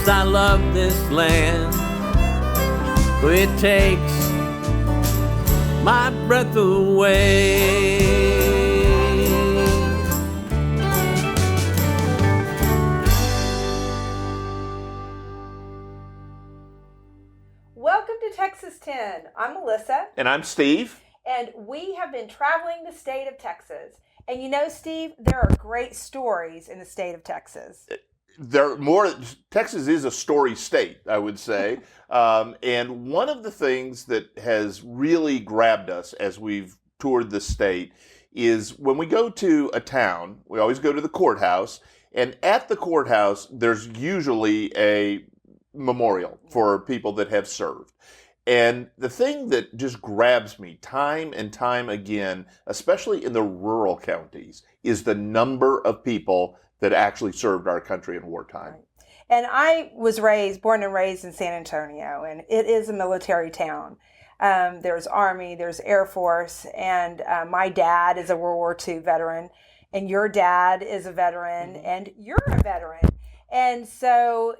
Yes, I love this land. It takes my breath away. Welcome to Texas 10. I'm Melissa. And I'm Steve. And we have been traveling the state of Texas. And you know, Steve, there are great stories in the state of Texas. Texas is a story state, I would say. And one of the things that has really grabbed us as we've toured the state is when we go to a town, we always go to the courthouse. And at the courthouse, there's usually a memorial for people that have served. And the thing that just grabs me time and time again, especially in the rural counties, is the number of people that actually served our country in wartime. Right. And I was born and raised in San Antonio, and it is a military town. There's Army, there's Air Force, and my dad is a World War II veteran, and your dad is a veteran, and you're a veteran. And so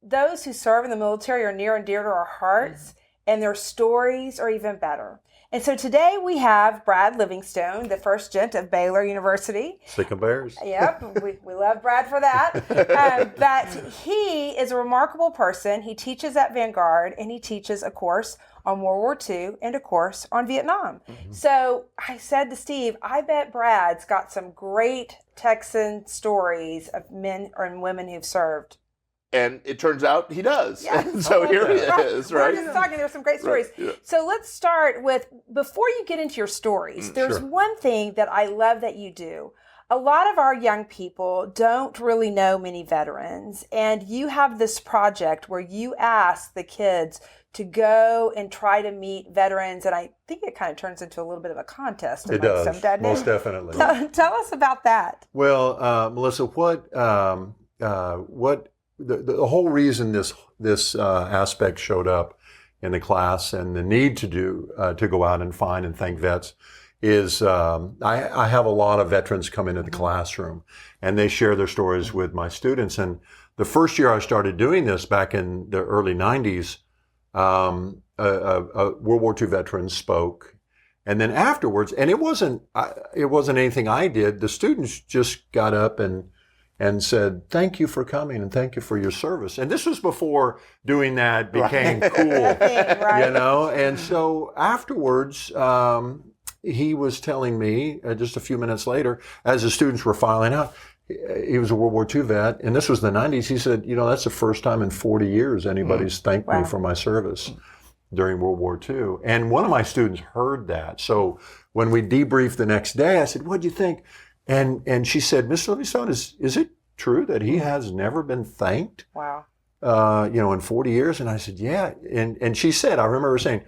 those who serve in the military are near and dear to our hearts, and their stories are even better. And so today we have Brad Livingstone, the first gent of Baylor University. Sick of Bears. Yep, we love Brad for that. But he is a remarkable person. He teaches at Vanguard, and he teaches a course on World War II and a course on Vietnam. Mm-hmm. So I said to Steve, I bet Brad's got some great Texan stories of men and women who've served. And it turns out he does. Yeah. So here he is, right? We're just talking, there's some great stories. Right. Yeah. So let's start with, before you get into your stories, there's one thing that I love that you do. A lot of our young people don't really know many veterans, and you have this project where you ask the kids to go and try to meet veterans, and I think it kind of turns into a little bit of a contest. It does, most definitely. Tell us about that. Well, Melissa, the whole reason this aspect showed up in the class and the need to go out and find and thank vets is I have a lot of veterans come into the classroom, and they share their stories with my students. And the first year I started doing this back in the early 90s, a World War II veteran spoke. And then afterwards, and it wasn't anything I did, the students just got up and said, thank you for coming and thank you for your service. And this was before doing that became cool, right. You know? And so afterwards, he was telling me just a few minutes later, as the students were filing out, he was a World War II vet, and this was the 90s. He said, that's the first time in 40 years anybody's thanked me for my service during World War II. And one of my students heard that. So when we debriefed the next day, I said, what'd you think? And she said, Mr. Livingstone, is it true that he has never been thanked? Wow. In 40 years? And I said, yeah. And she said, I remember her saying,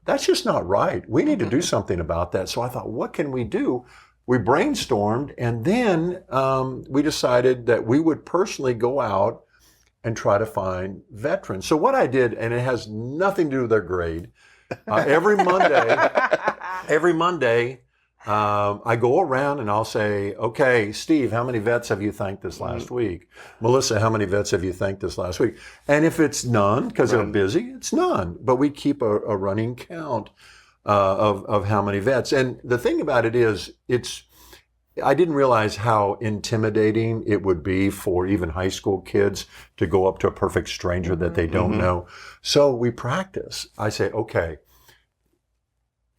that's just not right. We need to do something about that. So I thought, what can we do? We brainstormed, and then we decided that we would personally go out and try to find veterans. So what I did, and it has nothing to do with their grade, every Monday, I go around and I'll say, okay, Steve, how many vets have you thanked this last week? Melissa, how many vets have you thanked this last week? And if it's none, because they're busy, it's none. But we keep a running count of how many vets. And the thing about it is, I didn't realize how intimidating it would be for even high school kids to go up to a perfect stranger that they don't know. So we practice. I say, okay,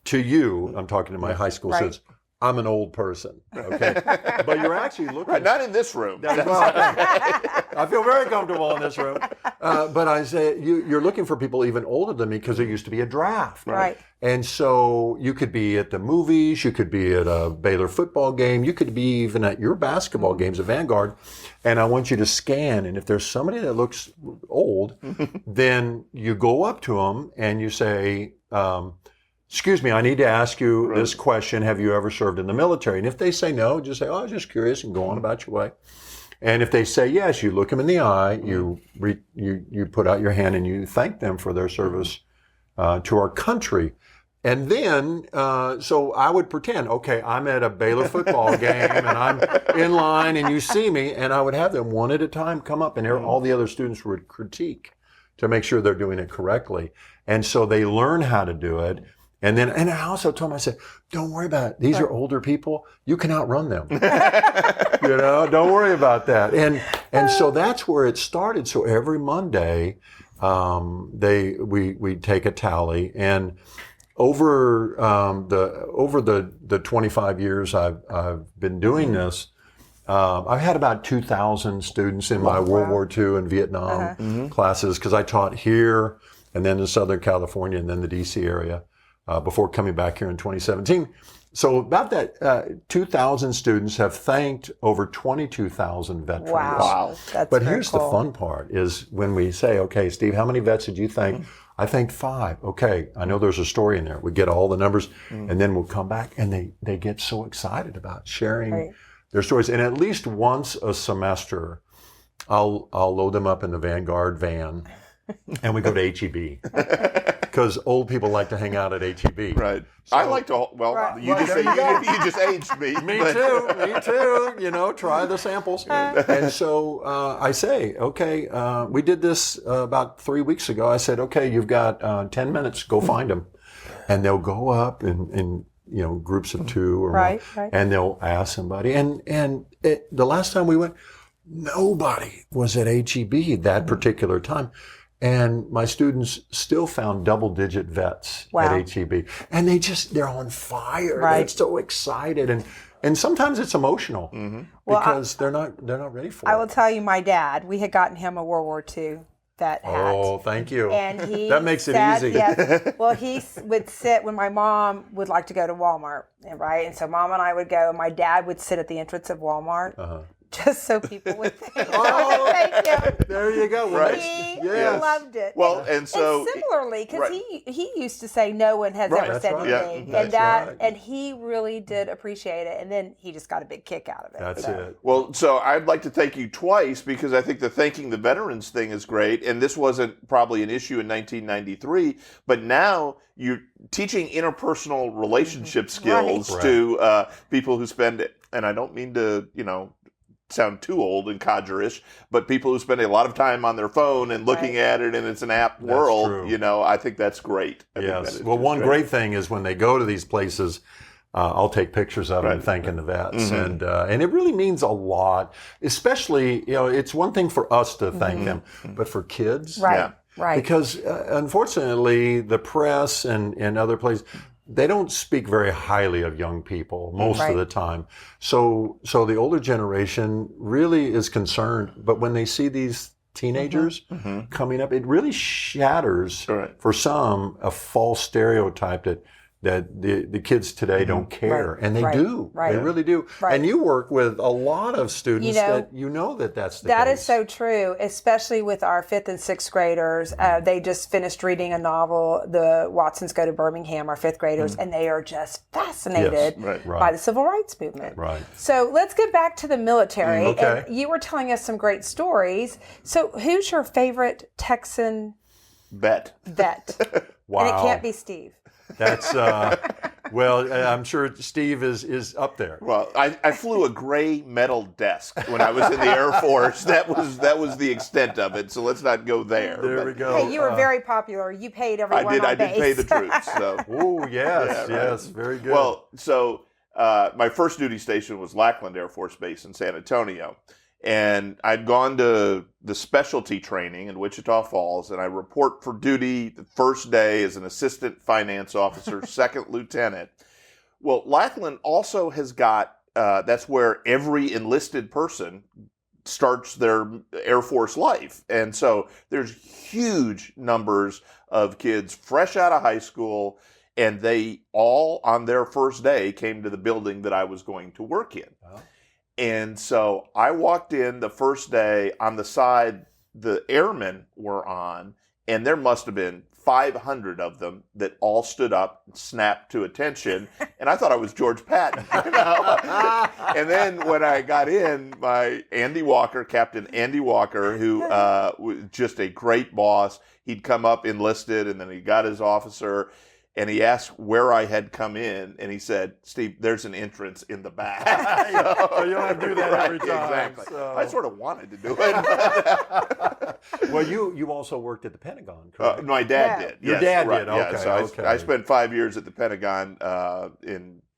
to you, I'm talking to my high school students, I'm an old person, okay? But you're actually looking... Not in this room. I feel very comfortable in this room. But I say, you're looking for people even older than me because there used to be a draft. Right. And so you could be at the movies, you could be at a Baylor football game, you could be even at your basketball games at Vanguard, and I want you to scan, and if there's somebody that looks old, then you go up to them and you say... excuse me, I need to ask you this question. Have you ever served in the military? And if they say no, just say, I was just curious, and go on about your way. And if they say yes, you look them in the eye, you put out your hand and you thank them for their service to our country. And then, so I would pretend, okay, I'm at a Baylor football game and I'm in line and you see me, and I would have them one at a time come up, and all the other students would critique to make sure they're doing it correctly. And so they learn how to do it. And I also told them, I said, don't worry about it. These are older people. You can outrun them. Don't worry about that. And so that's where it started. So every Monday, we take a tally, and over the 25 years I've been doing this, I've had about 2,000 students in my World War II and Vietnam classes, because I taught here and then in Southern California and then the DC area before coming back here in 2017. So about that 2,000 students have thanked over 22,000 veterans. Wow. That's But very here's cool. the fun part is when we say, okay, Steve, how many vets did you thank? I thanked 5. Okay, I know there's a story in there. We get all the numbers, and then we'll come back, and they get so excited about sharing their stories. And at least once a semester, I'll load them up in the Vanguard van, and we go to HEB. Because old people like to hang out at HEB. Right. So, I like to, well, you just aged me. Me too. Try the samples. And so I say, okay, we did this about 3 weeks ago. I said, okay, you've got 10 minutes, go find them. And they'll go up in groups of 2 or more, and they'll ask somebody. And the last time we went, nobody was at HEB that particular time. And my students still found double-digit vets at HEB. And they're on fire. They're so excited. And sometimes it's emotional because they're not ready for it. I will tell you, my dad, we had gotten him a World War II vet hat. Oh, thank you. And he that makes it easy. Yes. Well, he would sit when my mom would like to go to Walmart, right? And so Mom and I would go, and my dad would sit at the entrance of Walmart. Just so people would thank him. There you go. Right. He Yes. loved it. Well, and so similarly, because he used to say no one has ever said anything, and he really did appreciate it, and then he just got a big kick out of it. That's it. Well, so I'd like to thank you twice, because I think the thanking the veterans thing is great, and this wasn't probably an issue in 1993, but now you're teaching interpersonal relationship skills to people who spend, and I don't mean to, sound too old and codgerish, but people who spend a lot of time on their phone and looking at it, and it's an app world, true. I think that's great. Yes. Well, one great thing is when they go to these places, I'll take pictures of them thanking the vets. And it really means a lot, especially, it's one thing for us to thank them, but for kids. Right. Because unfortunately, the press and other places, they don't speak very highly of young people most of the time. So the older generation really is concerned. But when they see these teenagers coming up, it really shatters for some a false stereotype that the kids today don't care. And they do. They really do. And you work with a lot of students that's the case. That is so true, especially with our 5th and 6th graders. They just finished reading a novel, The Watsons Go to Birmingham, our 5th graders, and they are just fascinated by the civil rights movement. Right. So let's get back to the military. And you were telling us some great stories. So who's your favorite Texan vet? Wow. And it can't be Steve. That's well, I'm sure Steve is up there. Well, I flew a gray metal desk when I was in the Air Force. That was the extent of it. So let's not go there. There we go. Hey, you were very popular. You paid everyone. I did pay the troops. So. Oh yes, very good. Well, so my first duty station was Lackland Air Force Base in San Antonio. And I'd gone to the specialty training in Wichita Falls, and I report for duty the first day as an assistant finance officer, second lieutenant. Well, Lackland also has got, that's where every enlisted person starts their Air Force life. And so there's huge numbers of kids fresh out of high school, and they all, on their first day, came to the building that I was going to work in. Oh. And so I walked in the first day on the side the airmen were on, and there must have been 500 of them that all stood up and snapped to attention. And I thought I was George Patton, And then when I got in, my Captain Andy Walker, who was just a great boss, he'd come up enlisted, and then he got his officer. and he asked where I had come in, and he said, "Steve, there's an entrance in the back." You don't have to do that every time. Exactly. So. I sort of wanted to do it. Well, you also worked at the Pentagon, correct? My dad did. Your Yes, dad right, did. yeah. Okay. So okay. I spent 5 years at the Pentagon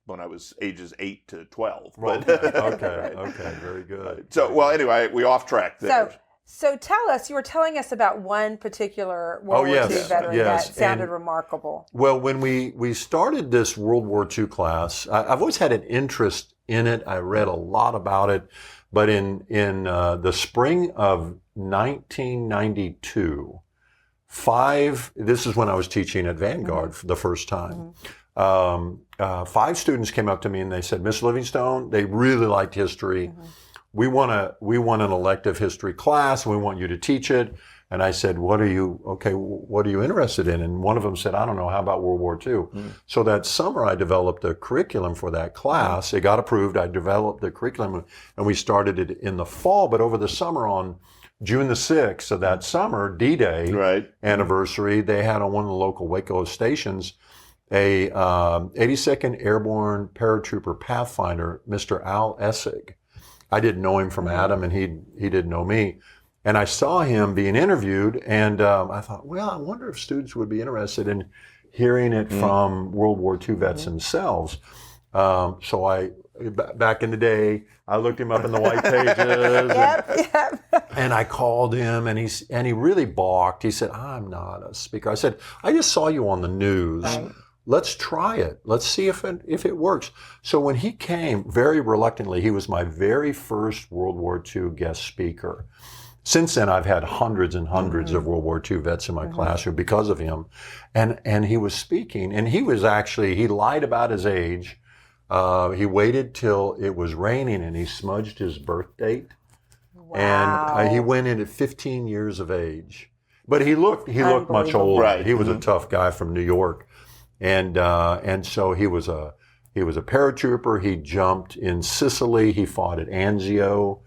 when I was ages 8 to 12. But, Okay. Very good. So, well, anyway, we off track there. So tell us, you were telling us about one particular World War II veteran that sounded remarkable. Well, when we started this World War II class, I've always had an interest in it. I read a lot about it. But in the spring of 1992, this is when I was teaching at Vanguard for the first time. 5 students came up to me and they said, "Miss Livingstone," they really liked history. We want an elective history class. We want you to teach it. And I said, what are you interested in? And one of them said, I don't know, how about World War II? So that summer I developed a curriculum for that class. It got approved. I developed the curriculum and we started it in the fall. But over the summer, on June the 6th of that summer, D-Day anniversary, they had on one of the local Waco stations a 82nd Airborne Paratrooper Pathfinder, Mr. Al Essig. I didn't know him from Adam, and he didn't know me. And I saw him being interviewed, and I thought, well, I wonder if students would be interested in hearing it from World War II vets themselves. So back in the day, I looked him up in the white pages. And I called him, and he really balked. He said, "I'm not a speaker." I said, "I just saw you on the news. Right. Let's try it. Let's see if it works." So when he came, very reluctantly, he was my very first World War II guest speaker. Since then, I've had hundreds and hundreds of World War II vets in my classroom because of him. And he was speaking, and he lied about his age. He waited till it was raining, and he smudged his birth date. Wow. And he went in at 15 years of age. But he looked much older. Right. He was a tough guy from New York. And so he was a paratrooper. He jumped in Sicily. He fought at Anzio.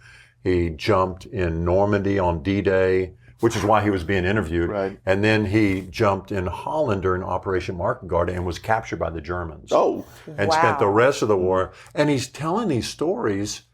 He jumped in Normandy on D-Day, which is why he was being interviewed. Right. And then he jumped in Holland during Operation Market Garden and was captured by the Germans. Oh. And spent the rest of the war. And he's telling these stories.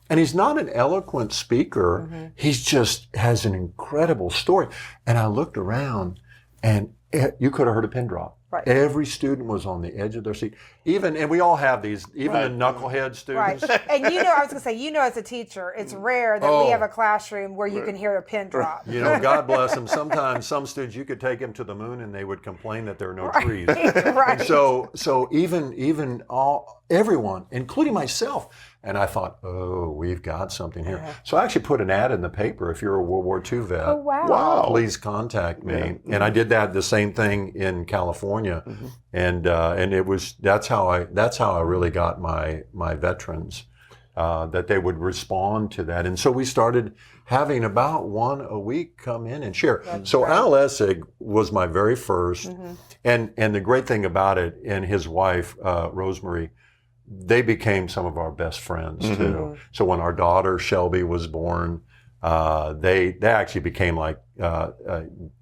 And he's not an eloquent speaker. He just has an incredible story. And I looked around, and you could have heard a pin drop. Right. Every student was on the edge of their seat. And we all have these, even the knucklehead students. Right. And I was going to say, as a teacher, it's rare that we have a classroom where you can hear a pin drop. God bless them. Sometimes some students, you could take them to the moon and they would complain that there are no trees. Right. And so even everyone, including myself, and I thought, we've got something here. So I actually put an ad in the paper. If you're a World War II vet, oh, wow. Please contact me. And I did the same thing in California, and that's how I really got my veterans, that they would respond to that. And so we started having about one a week come in and share. So Al Essig was my very first, and the great thing about it, and his wife Rosemary, they became some of our best friends too. So when our daughter Shelby was born, they actually became like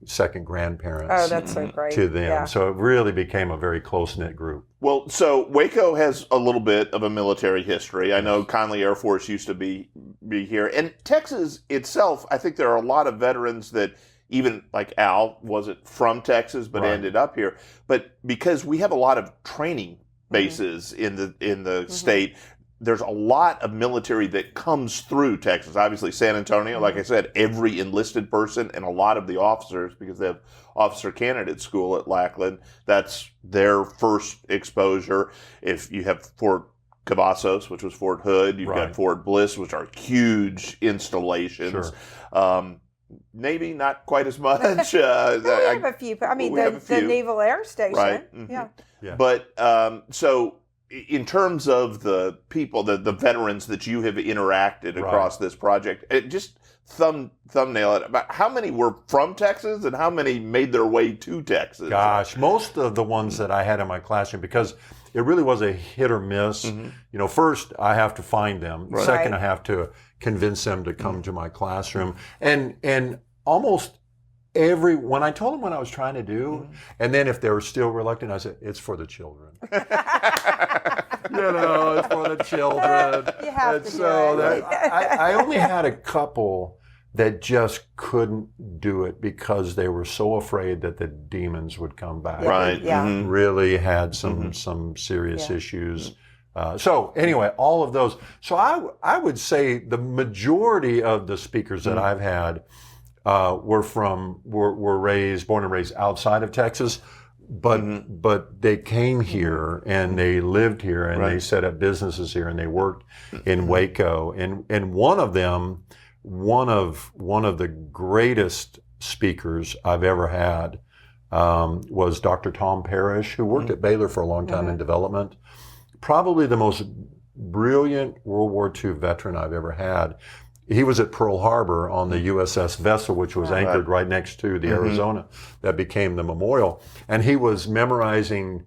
second grandparents. Oh, that's so great. To them. Yeah. So it really became a very close-knit group. Well, so Waco has a little bit of a military history. I know Conley Air Force used to be here. And Texas itself, I think there are a lot of veterans that, even like Al, wasn't from Texas but ended up here. But because we have a lot of training bases in the state, there's a lot of military that comes through Texas. Obviously, San Antonio, like I said, every enlisted person and a lot of the officers, because they have officer candidate school at Lackland, that's their first exposure. If you have Fort Cavazos, which was Fort Hood, you've got Fort Bliss, which are huge installations. Sure. Navy, not quite as much. We have a few. I mean, the Naval Air Station. Right. Yeah. But so in terms of the people, the veterans that you have interacted across this project, just thumbnail it. About how many were from Texas and how many made their way to Texas? Gosh, most of the ones that I had in my classroom, because it really was a hit or miss. First I have to find them. Right. Second, I have to convince them to come to my classroom. And almost when I told them what I was trying to do, and then if they were still reluctant, I said, it's for the children. It's for the children. You have And to so do it. I only had a couple that just couldn't do it because they were so afraid that the demons would come back. Right. Yeah. Mhm. Really had some serious issues. So anyway, all of those. So I would say the majority of the speakers that I've had were born and raised outside of Texas, but they came here and they lived here and they set up businesses here and they worked in Waco. And one of them, one of the greatest speakers I've ever had was Dr. Tom Parrish, who worked at Baylor for a long time in development. Probably the most brilliant World War II veteran I've ever had. He was at Pearl Harbor on the USS Vessel, which was anchored right next to the Arizona that became the memorial. And he was memorizing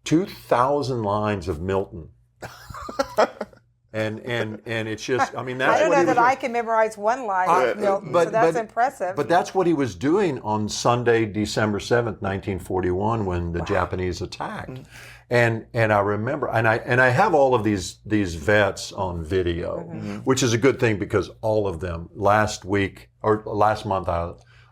2,000 lines of Milton. And it's just, I mean, that's I don't what know he that was I can memorize one line of Milton, so that's impressive. But that's what he was doing on Sunday, December 7th, 1941, when the Japanese attacked. And I remember, and I have all of these vets on video, which is a good thing because all of them last month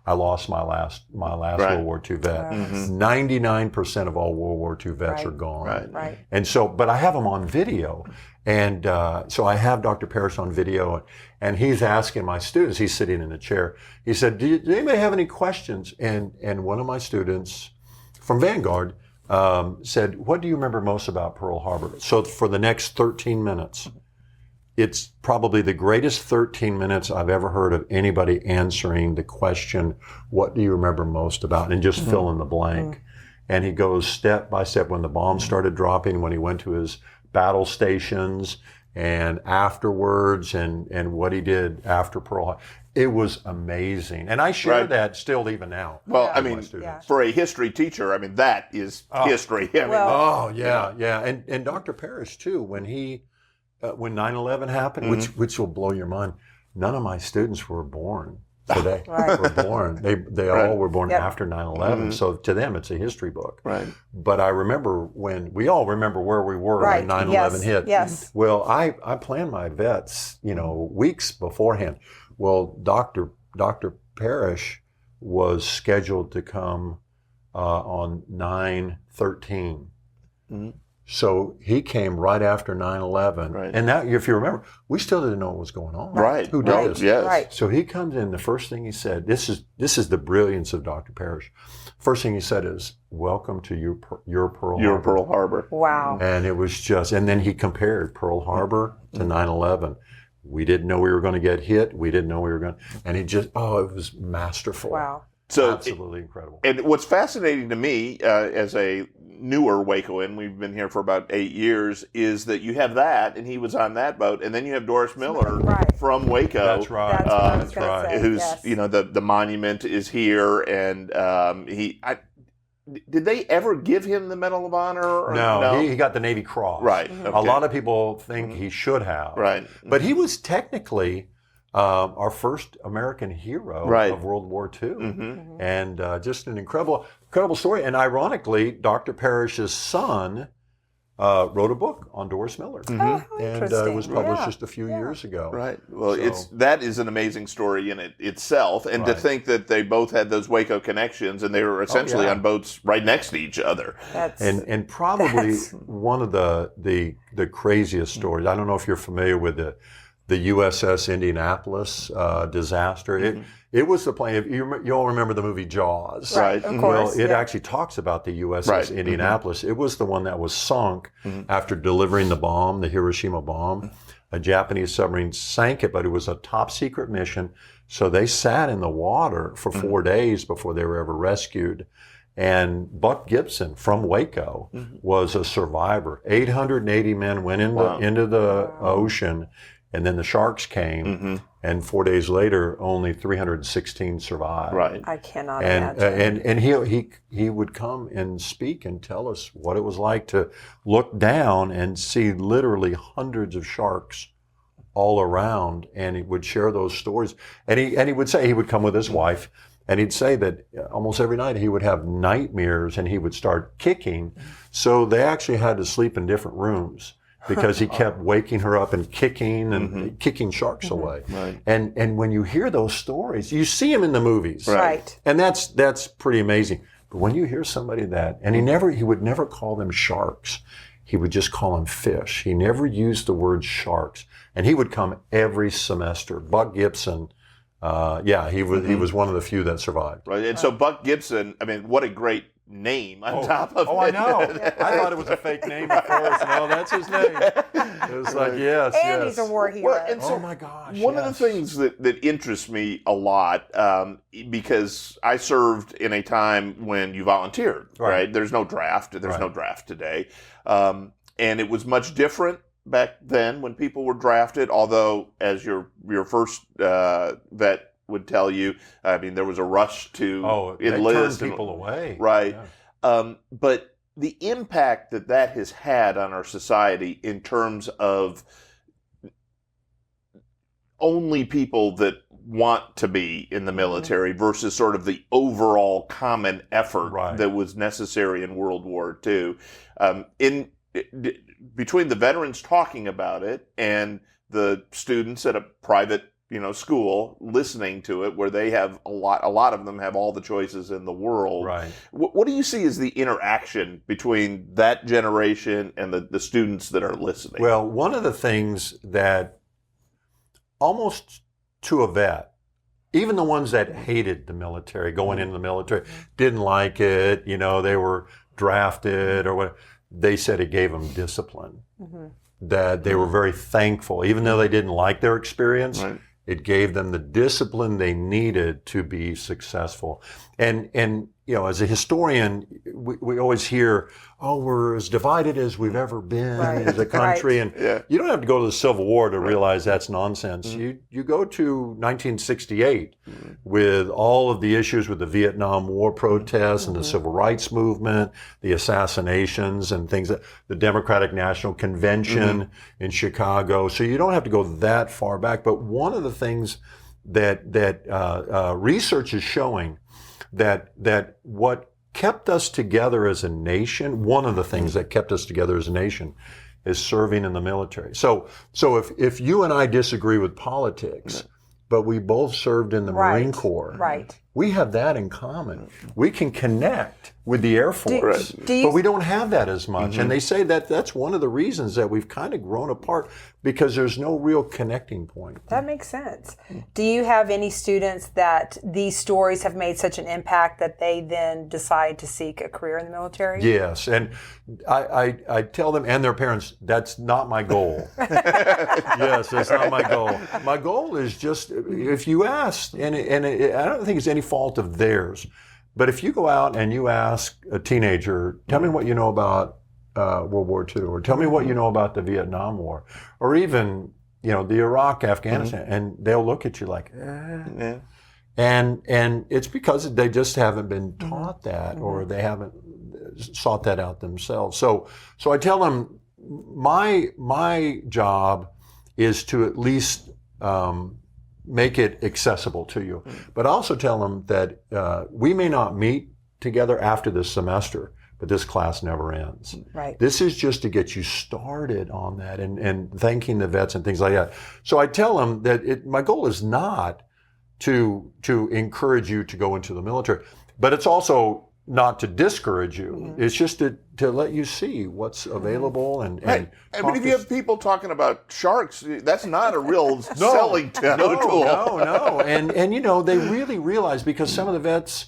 I lost my last World War II vet. 99% of all World War II vets are gone. Right. And so, but I have them on video. And so I have Dr. Parrish on video, and he's asking my students, he's sitting in a chair. He said, do anybody have any questions? And one of my students from Vanguard said, what do you remember most about Pearl Harbor? So for the next 13 minutes, it's probably the greatest 13 minutes I've ever heard of anybody answering the question, what do you remember most about? And just fill in the blank. And he goes step by step when the bombs started dropping, when he went to his battle stations and afterwards and what he did after Pearl Harbor. It was amazing. And I share that still even now. Well, I mean, for a history teacher, I mean, that is history. I mean, And Dr. Parrish, too, when 9/11 happened, which will blow your mind, none of my students were born today. Were born. They all were born after 9/11. So to them, it's a history book. Right. But I remember when we all remember where we were when 9/11 hit. Yes. Well, I planned my vets, weeks beforehand. Well, Dr. Parrish was scheduled to come on 9/13. So he came right after 9/11. Right. And that, if you remember, we still didn't know what was going on. Right. Who does? Yes. Right. So he comes in, the first thing he said, this is the brilliance of Dr. Parrish. First thing he said is, welcome to your Pearl Harbor. Your Pearl Harbor. Wow. And it was just, and then he compared Pearl Harbor to 9/11. We didn't know we were going to get hit. We didn't know we were going to, and he just, it was masterful. Wow. So absolutely incredible. And what's fascinating to me as a newer Wacoan, we've been here for about 8 years, is that you have that, and he was on that boat, and then you have Doris Miller from Waco. That's right. That's right. Say, who's the monument is here, and did they ever give him the Medal of Honor? No, he got the Navy Cross. Right. Okay. A lot of people think he should have. Right. But he was technically our first American hero of World War II. And just an incredible story. And ironically, Dr. Parrish's son wrote a book on Doris Miller. Oh, and it was published just a few years ago. Right. Well, that is an amazing story in itself. And to think that they both had those Waco connections and they were essentially on boats right next to each other. And probably one of the craziest stories, I don't know if you're familiar with the USS Indianapolis disaster. It was the plane. You all remember the movie Jaws, right? Of course. Well, it actually talks about the USS Indianapolis. It was the one that was sunk after delivering the bomb, the Hiroshima bomb. A Japanese submarine sank it, but it was a top secret mission. So they sat in the water for 4 days before they were ever rescued. And Buck Gibson from Waco was a survivor. 880 men went into the ocean. And then the sharks came, and 4 days later, only 316 survived. Right. I cannot imagine. And he would come and speak and tell us what it was like to look down and see literally hundreds of sharks all around, and he would share those stories. And he would say he would come with his wife, And he'd say that almost every night he would have nightmares and he would start kicking. So they actually had to sleep in different rooms because he kept waking her up and kicking and kicking sharks away. Right. And when you hear those stories, you see them in the movies. Right. And that's pretty amazing. But when you hear somebody and he would never call them sharks. He would just call them fish. He never used the word sharks. And he would come every semester. Buck Gibson, he was one of the few that survived. Right. And so Buck Gibson, I mean, what a great name on top of it. I know. I thought it was a fake name at first. No, that's his name. It was like, yes, And he's a war hero. Well, and so oh my gosh. one of the things that interests me a lot, because I served in a time when you volunteered, right? There's no draft. There's no draft today. And it was much different back then when people were drafted, although as your first vet would tell you, I mean, there was a rush to enlist. They turned people away. Right. Yeah. But the impact that has had on our society in terms of only people that want to be in the military versus sort of the overall common effort that was necessary in World War II. Between the veterans talking about it and the students at a private school listening to it, where they have a lot of them have all the choices in the world. Right. What do you see as the interaction between that generation and the students that are listening? Well, one of the things that almost to a vet, even the ones that hated the military, going into the military, didn't like it, they were drafted or what, they said it gave them discipline. That they were very thankful, even though they didn't like their experience. Right. It gave them the discipline they needed to be successful. And as a historian, we always hear, we're as divided as we've ever been as a country. And you don't have to go to the Civil War to realize that's nonsense. You go to 1968 with all of the issues with the Vietnam War protests and the Civil Rights Movement, the assassinations and things, the Democratic National Convention in Chicago. So you don't have to go that far back. But one of the things that research is showing that what kept us together as a nation, one of the things that kept us together as a nation is serving in the military. So if you and I disagree with politics, but we both served in the Marine Corps, we have that in common. We can connect with the Air Force, but we don't have that as much. And they say that that's one of the reasons that we've kind of grown apart, because there's no real connecting point. That makes sense. Do you have any students that these stories have made such an impact that they then decide to seek a career in the military? Yes, and I tell them and their parents, that's not my goal. Yes, that's not my goal. My goal is just, if you ask, and I don't think it's any fault of theirs, but if you go out and you ask a teenager, tell me what you know about World War II, or tell me what you know about the Vietnam War, or even the Iraq, Afghanistan, and they'll look at you like, and it's because they just haven't been taught that, or they haven't sought that out themselves. So I tell them my job is to at least make it accessible to you. But I also tell them that we may not meet together after this semester, but this class never ends. Right. This is just to get you started on that and thanking the vets and things like that. So I tell them that my goal is not to encourage you to go into the military, but it's also not to discourage you. It's just to let you see what's available and I mean, if you have people talking about sharks, that's not a real selling tool. No. And they really realize, because some of the vets,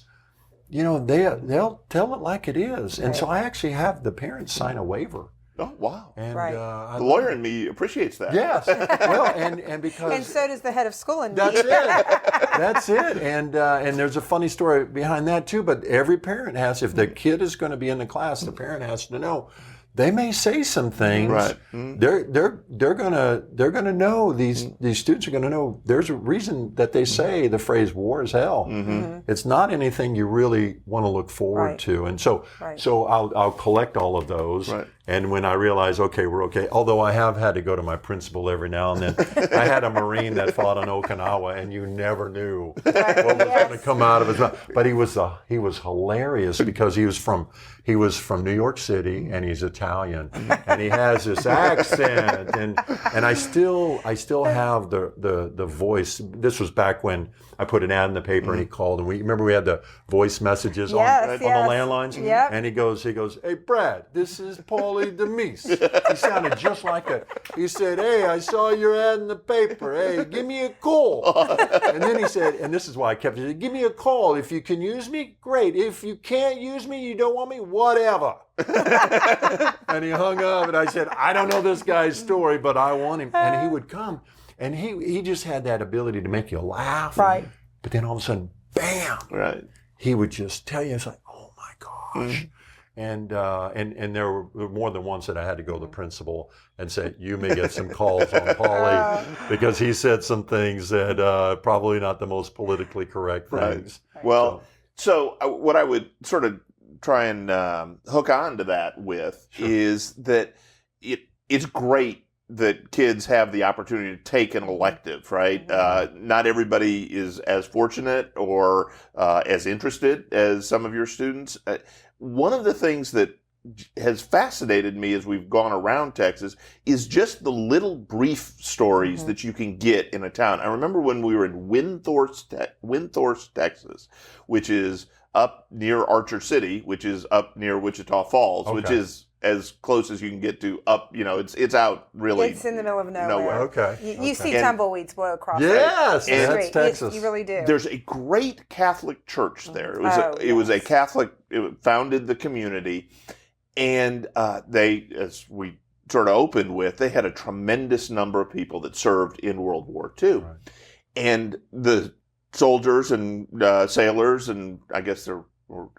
they'll tell it like it is. And so I actually have the parents sign a waiver. Oh, wow. And the lawyer in me appreciates that. Yes. Well, and because... And so does the head of school in me. That's it. That's it. And there's a funny story behind that too, but every parent has, if the kid is going to be in the class, the parent has to know. They may say some things. Right. They're gonna know, these students are gonna know there's a reason that they say the phrase war is hell. It's not anything you really want to look forward to. And so I'll collect all of those. And when I realized, okay, we're okay, although I have had to go to my principal every now and then. I had a Marine that fought on Okinawa, and you never knew what was going to come out of his mouth. But he was hilarious because he was from New York City, and he's Italian, and he has this accent, and I still have the voice. This was back when I put an ad in the paper, and he called, and we had the voice messages on the landlines, and he goes, "Hey Brad, this is Paulie Demise." He sounded just like that. He said, "Hey, I saw your ad in the paper. Hey, give me a call." And then he said, and this is why I kept it, "Give me a call. If you can use me, great. If you can't use me, you don't want me, whatever." And he hung up, and I said, "I don't know this guy's story, but I want him." And he would come, and he just had that ability to make you laugh. Right. But then all of a sudden, bam! Right. He would just tell you, it's like, "Oh my gosh." And there were more than once that I had to go to the principal and say, "You may get some calls on Paulie because he said some things that probably not the most politically correct things." Right. Well, so what I would sort of try and hook on to that with is that it's great that kids have the opportunity to take an elective, right? Not everybody is as fortunate or as interested as some of your students. One of the things that has fascinated me as we've gone around Texas is just the little brief stories that you can get in a town. I remember when we were in Windthorst, Texas, which is up near Archer City, which is up near Wichita Falls, which is as close as you can get to up, it's out really. It's in the middle of nowhere. Okay. You see tumbleweeds blow across Yes, the that's street. Texas. You really do. There's a great Catholic church there. It was a Catholic, it founded the community, and they, as we sort of opened with, they had a tremendous number of people that served in World War II. Right. And the soldiers and sailors, and I guess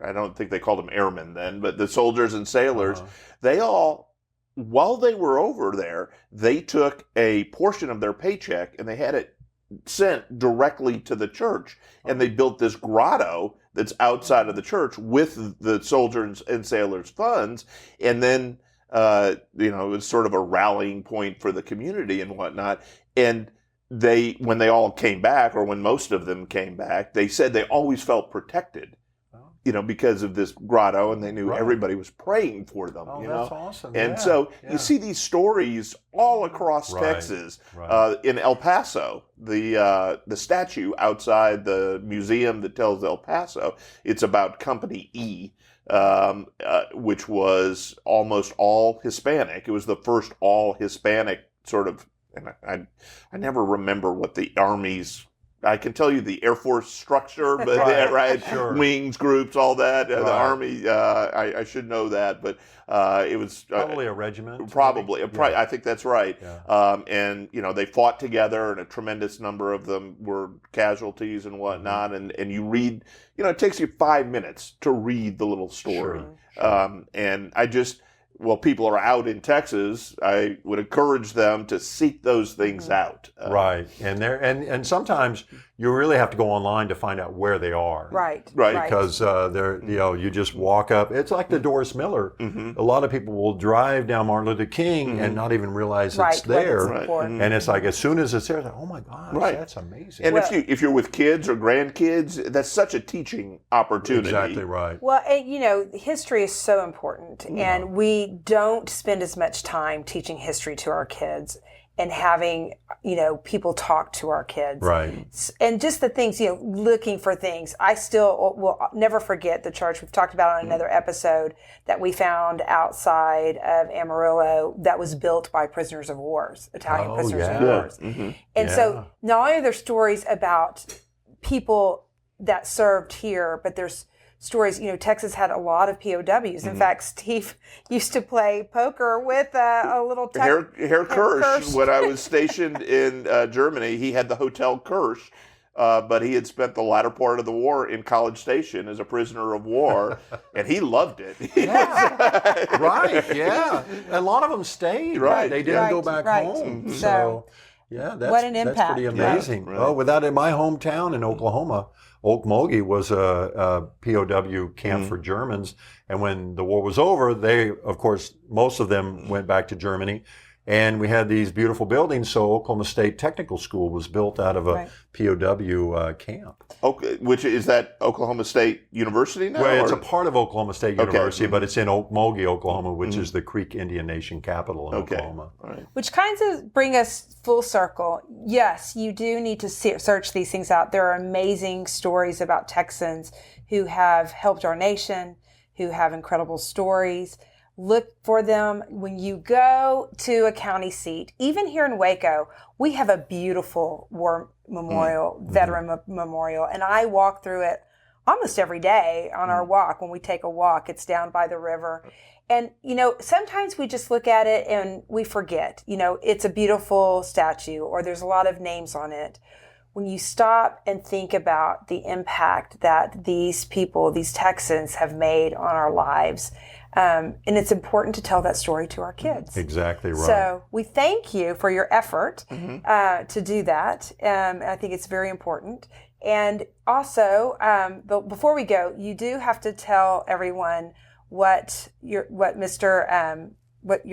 I don't think they called them airmen then, but the soldiers and sailors, they all, while they were over there, they took a portion of their paycheck and they had it sent directly to the church. And they built this grotto that's outside of the church with the soldiers and sailors' funds. And then, it was sort of a rallying point for the community and whatnot. And when they all came back, or when most of them came back, they said they always felt protected. Because of this grotto, and they knew everybody was praying for them. That's awesome. And so you see these stories all across Texas. In El Paso, the statue outside the museum that tells El Paso, it's about Company E, which was almost all Hispanic. It was the first all Hispanic sort of. And I never remember what the Army's. I can tell you the Air Force structure, but Sure. Wings, groups, all that. The Army, I should know that, but it was probably a regiment. Probably, I think that's right. Yeah. And they fought together, and a tremendous number of them were casualties and whatnot. And you read, it takes you 5 minutes to read the little story. Sure. And people are out in Texas, I would encourage them to seek those things out. Right. And sometimes you really have to go online to find out where they are. Right. Because you just walk up. It's like the Doris Miller. A lot of people will drive down Martin Luther King and not even realize it's there. And it's like, as soon as it's there, it's like, oh my gosh, that's amazing. And if you're with kids or grandkids, that's such a teaching opportunity. Exactly right. Well, history is so important, and we don't spend as much time teaching history to our kids and having, people talk to our kids. Right. And just the things, looking for things. I still will never forget the church we've talked about on another episode that we found outside of Amarillo that was built by prisoners of war, Italian prisoners of war. And so not only are there stories about people that served here, but there's stories, Texas had a lot of POWs. In fact, Steve used to play poker with a little Herr Kirsch. When I was stationed in Germany, he had the Hotel Kirsch, but he had spent the latter part of the war in College Station as a prisoner of war, and he loved it. A lot of them stayed. Right. They didn't go back home. So, that's what an impact. That's pretty amazing. Well, without in my hometown in Oklahoma, Okmulgee was a POW camp for Germans. And when the war was over, they, of course, most of them went back to Germany. And we had these beautiful buildings, so Oklahoma State Technical School was built out of a POW camp. Okay, which is that Oklahoma State University now? Well, it's a part of Oklahoma State University, but it's in Okmulgee, Oklahoma, which is the Creek Indian Nation capital in Oklahoma. Right. Which kind of bring us full circle. Yes, you do need to search these things out. There are amazing stories about Texans who have helped our nation, who have incredible stories. Look for them when you go to a county seat. Even here in Waco, we have a beautiful war memorial, veteran memorial, and I walk through it almost every day on our walk. When we take a walk, it's down by the river. And, you know, sometimes we just look at it and we forget, you know, it's a beautiful statue or there's a lot of names on it. When you stop and think about the impact that these people, these Texans have made on our lives, and it's important to tell that story to our kids. Exactly right. So we thank you for your effort to do that. I think it's very important. And also, before we go, you do have to tell everyone what your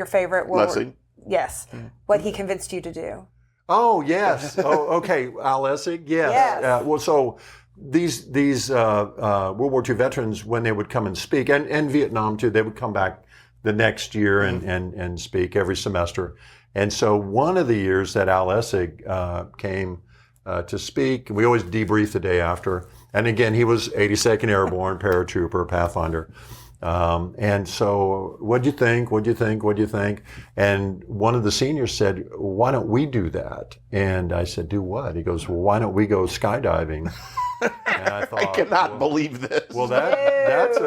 favorite Lessing. Yes, what he convinced you to do. Oh, yes. Oh, okay. Al Essig, yes. Yes. Well, so these World War II veterans, when they would come and speak, and Vietnam too, they would come back the next year and speak every semester. And so one of the years that Al Essig came to speak, we always debrief the day after. And again, he was 82nd Airborne, paratrooper, Pathfinder. And so, what'd you think? What'd you think? What'd you think? And one of the seniors said, why don't we do that? And I said, do what? He goes, well, why don't we go skydiving? And I thought, I cannot believe this. Well, that's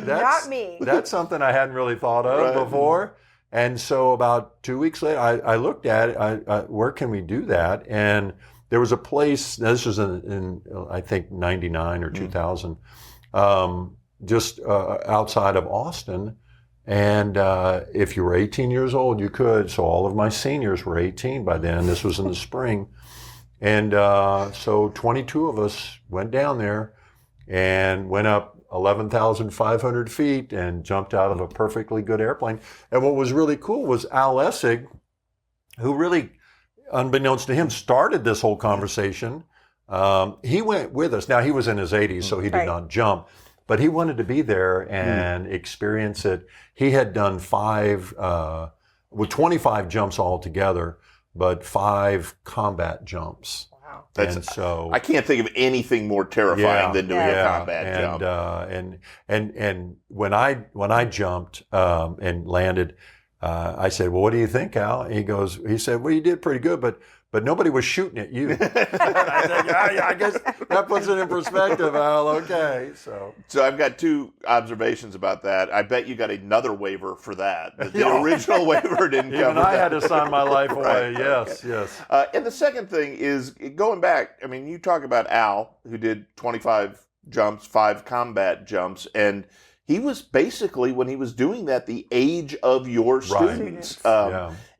not me. That's something I hadn't really thought of before. And so about 2 weeks later, I looked at it. Where can we do that? And there was a place. This was in I think 99 or 2000. Just outside of Austin. And if you were 18 years old, you could. So all of my seniors were 18 by then. This was in the spring. And so 22 of us went down there and went up 11,500 feet and jumped out of a perfectly good airplane. And what was really cool was Al Essig, who really, unbeknownst to him, started this whole conversation. He went with us. Now, he was in his 80s, so he did not jump. But he wanted to be there and experience it. He had done 25 jumps altogether, but 5 combat jumps. Wow. And so I can't think of anything more terrifying than doing a combat jump. And when I jumped and landed, I said, well, what do you think, Al? And he said, well, you did pretty good, but nobody was shooting at you. I said, I guess that puts it in perspective, Al. Okay. So I've got 2 observations about that. I bet you got another waiver for that. The original waiver didn't cover even I that. had to sign my life away. Yes, yes. And the second thing is, going back, I mean, you talk about Al, who did 25 jumps, 5 combat jumps, and he was basically, when he was doing that, the age of your students.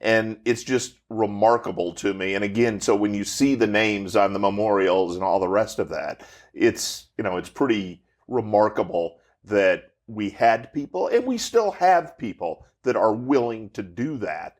And it's just remarkable to me. And again, so when you see the names on the memorials and all the rest of that, it's pretty remarkable that we had people, and we still have people that are willing to do that.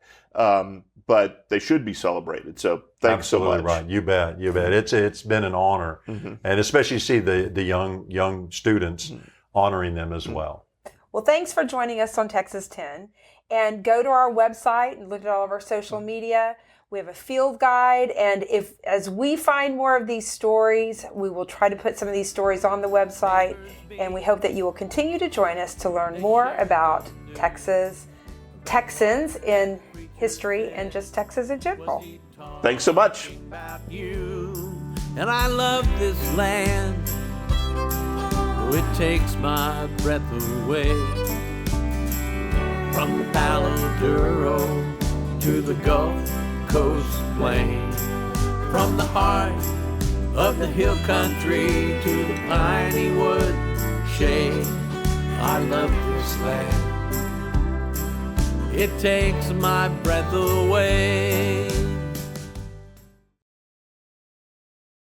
But they should be celebrated. So thanks so much. Right. You bet. It's been an honor. And especially see the young students honoring them as well. Well, thanks for joining us on Texas 10. And go to our website and look at all of our social media. We have a field guide. And as we find more of these stories, we will try to put some of these stories on the website. And we hope that you will continue to join us to learn more about Texans in history and just Texas in general. Thanks so much. And I love this land. It takes my breath away. From the Palo Duro to the Gulf Coast Plain, from the heart of the hill country to the piney wood shade, I love this land. It takes my breath away.